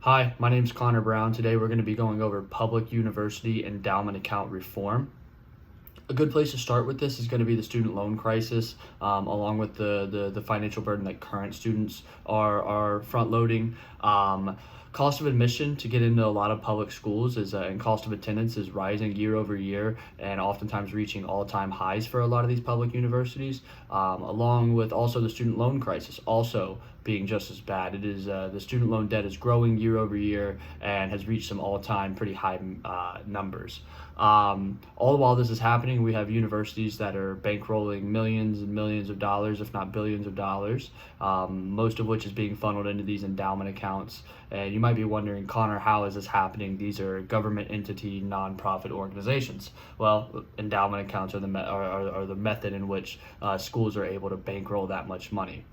Hi, my name's Connor Brown. Today we're going to be going over public university endowment account reform. A good place to start with this is going to be the student loan crisis, along with the financial burden that current students are front loading. Cost of admission to get into a lot of public schools and cost of attendance is rising year over year and oftentimes reaching all-time highs for a lot of these public universities, along with also the student loan crisis also being just as bad. It is the student loan debt is growing year over year and has reached some all-time pretty high numbers. All the while this is happening, we have universities that are bankrolling millions and millions of dollars, if not billions of dollars, most of which is being funneled into these endowment accounts. And you might be wondering, Connor, how is this happening? These are government entity, nonprofit organizations. Well, endowment accounts are the method in which schools are able to bankroll that much money.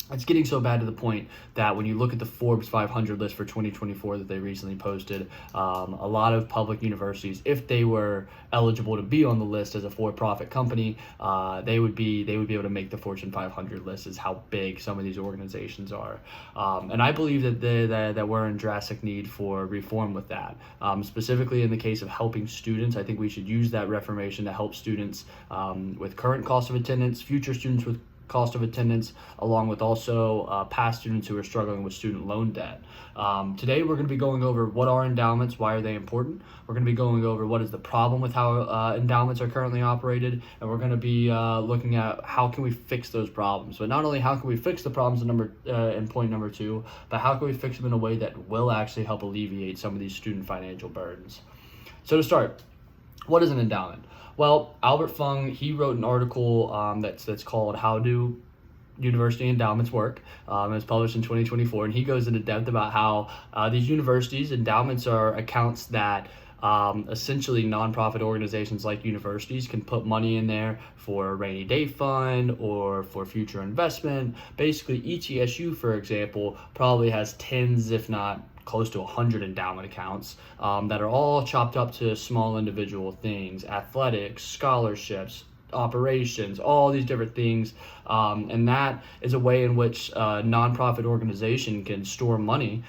It's getting so bad to the point that when you look at the Forbes 500 list for 2024 that they recently posted, a lot of public universities, if they were eligible to be on the list as a for-profit company, they would be able to make the Fortune 500 list. Is how big some of these organizations are, and I believe that we're in drastic need for reform with that. Specifically in the case of helping students, I think we should use that reformation to help students with current cost of attendance, future students with cost of attendance, along with also past students who are struggling with student loan debt. Today we're going to be going over what are endowments, why are they important. We're going to be going over what is the problem with how endowments are currently operated, and we're going to be looking at how can we fix those problems. But not only how can we fix the problems in point number two, but how can we fix them in a way that will actually help alleviate some of these student financial burdens. So to start, what is an endowment? Well, Albert Fung, he wrote an article that's called "How Do University Endowments Work?" It was published in 2024, and he goes into depth about how these universities endowments are accounts that essentially nonprofit organizations like universities can put money in there for a rainy day fund or for future investment. Basically, ETSU, for example, probably has tens, if not close to 100 endowment accounts that are all chopped up to small individual things: athletics, scholarships, operations, all these different things, and that is a way in which a nonprofit organization can store money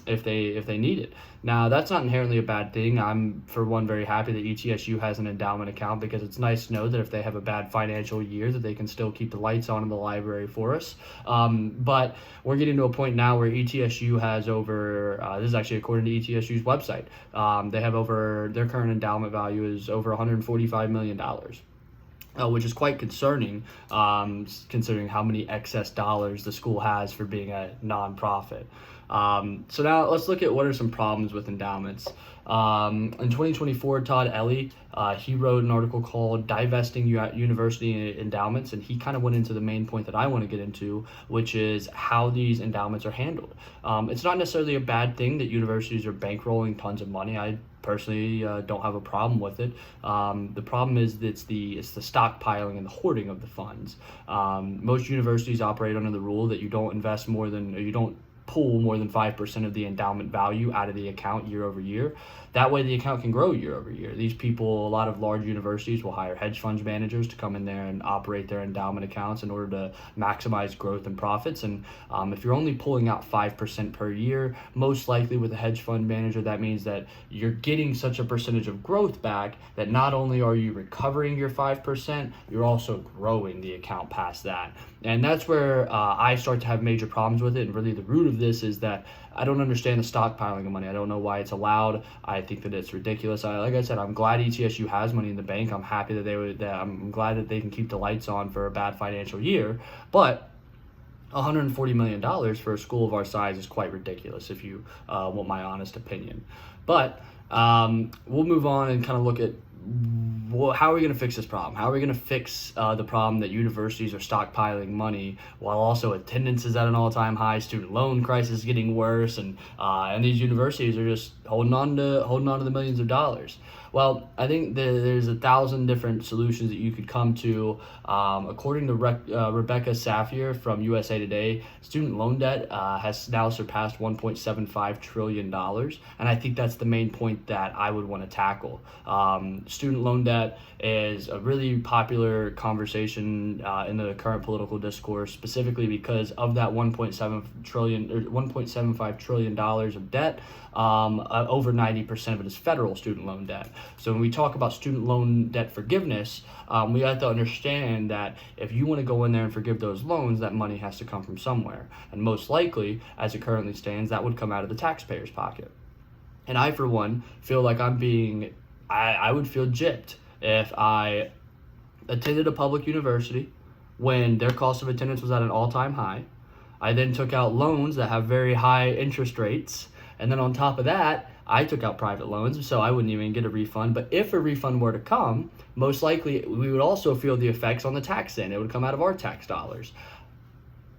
if they need it. Now, that's not inherently a bad thing. I'm, for one, very happy that ETSU has an endowment account, because it's nice to know that if they have a bad financial year, that they can still keep the lights on in the library for us. But we're getting to a point now where ETSU has over, this is actually according to ETSU's website, they have over, their current endowment value is over $145 million. Which is quite concerning, considering how many excess dollars the school has for being a nonprofit. So now let's look at what are some problems with endowments. In 2024, Todd Ellie, he wrote an article called "Divesting University Endowments," and he kind of went into the main point that I want to get into, which is how these endowments are handled. It's not necessarily a bad thing that universities are bankrolling tons of money. I personally don't have a problem with it. The problem is that it's the stockpiling and the hoarding of the funds. Most universities operate under the rule that you don't invest more than, or you don't pull more than 5% of the endowment value out of the account year over year. That way the account can grow year over year. These people, a lot of large universities will hire hedge fund managers to come in there and operate their endowment accounts in order to maximize growth and profits. And if you're only pulling out 5% per year, most likely with a hedge fund manager, that means that you're getting such a percentage of growth back that not only are you recovering your 5%, you're also growing the account past that. And that's where I start to have major problems with it. And really the root of this is that I don't understand the stockpiling of money. I don't know why it's allowed. I think that it's ridiculous. Like I said, I'm glad ETSU has money in the bank. I'm happy that I'm glad that they can keep the lights on for a bad financial year. But $140 million for a school of our size is quite ridiculous, if you want my honest opinion. But we'll move on and kind of look at, well, how are we going to fix this problem? How are we going to fix the problem that universities are stockpiling money while also attendance is at an all-time high, student loan crisis is getting worse, and these universities are just holding on to the millions of dollars. Well, I think there's 1,000 different solutions that you could come to. According to Rebecca Safier from USA Today, student loan debt has now surpassed $1.75 trillion. And I think that's the main point that I would want to tackle. Student loan debt is a really popular conversation in the current political discourse, specifically because of that $1.75 trillion of debt. Over 90% of it is federal student loan debt. So when we talk about student loan debt forgiveness, we have to understand that if you want to go in there and forgive those loans, that money has to come from somewhere. And most likely, as it currently stands, that would come out of the taxpayer's pocket. And I, for one, feel like I would feel gypped if I attended a public university when their cost of attendance was at an all-time high. I then took out loans that have very high interest rates. And then on top of that, I took out private loans, so I wouldn't even get a refund. But if a refund were to come, most likely we would also feel the effects on the tax end. It would come out of our tax dollars.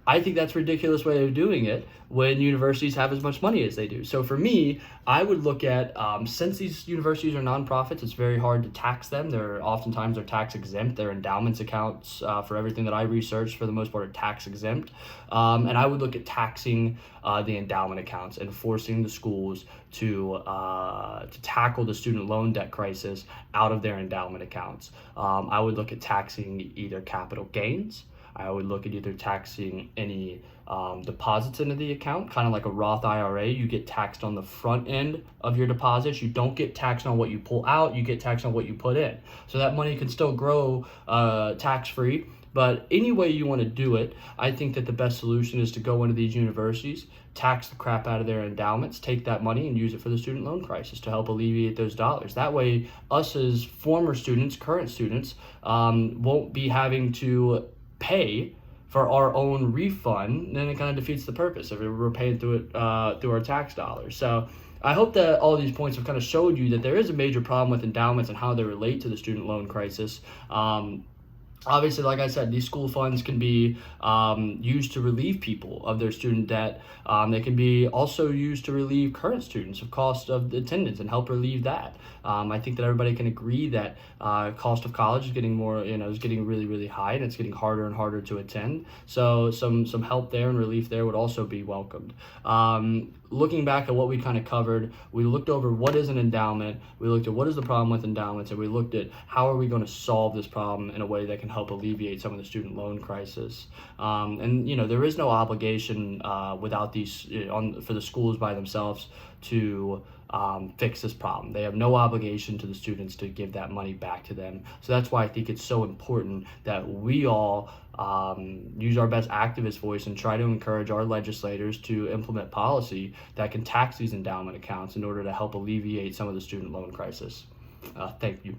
I think that's a ridiculous way of doing it when universities have as much money as they do. So for me, I would look at, since these universities are nonprofits, it's very hard to tax them. Oftentimes they're tax exempt. Their endowments accounts, for everything that I researched, for the most part, are tax exempt. And I would look at taxing the endowment accounts and forcing the schools to tackle the student loan debt crisis out of their endowment accounts. I would look at taxing either capital gains. I would look at either taxing any deposits into the account, kind of like a Roth IRA. You get taxed on the front end of your deposits. You don't get taxed on what you pull out. You get taxed on what you put in. So that money can still grow tax-free. But any way you want to do it, I think that the best solution is to go into these universities, tax the crap out of their endowments, take that money and use it for the student loan crisis to help alleviate those dollars. That way, us as former students, current students, won't be having to pay for our own refund. Then it kind of defeats the purpose if we're paying through it through our tax dollars. So I hope that all of these points have kind of showed you that there is a major problem with endowments and how they relate to the student loan crisis. Obviously, like I said, these school funds can be used to relieve people of their student debt. They can be also used to relieve current students of cost of attendance and help relieve that. I think that everybody can agree that cost of college is getting is getting really, really high, and it's getting harder and harder to attend. So some help there and relief there would also be welcomed. Looking back at what we kind of covered, we looked over what is an endowment, we looked at what is the problem with endowments, and we looked at how are we going to solve this problem in a way that can help alleviate some of the student loan crisis. And there is no obligation without these for the schools by themselves to fix this problem. They have no obligation to the students to give that money back to them. So that's why I think it's so important that we all use our best activist voice and try to encourage our legislators to implement policy that can tax these endowment accounts in order to help alleviate some of the student loan crisis. Thank you.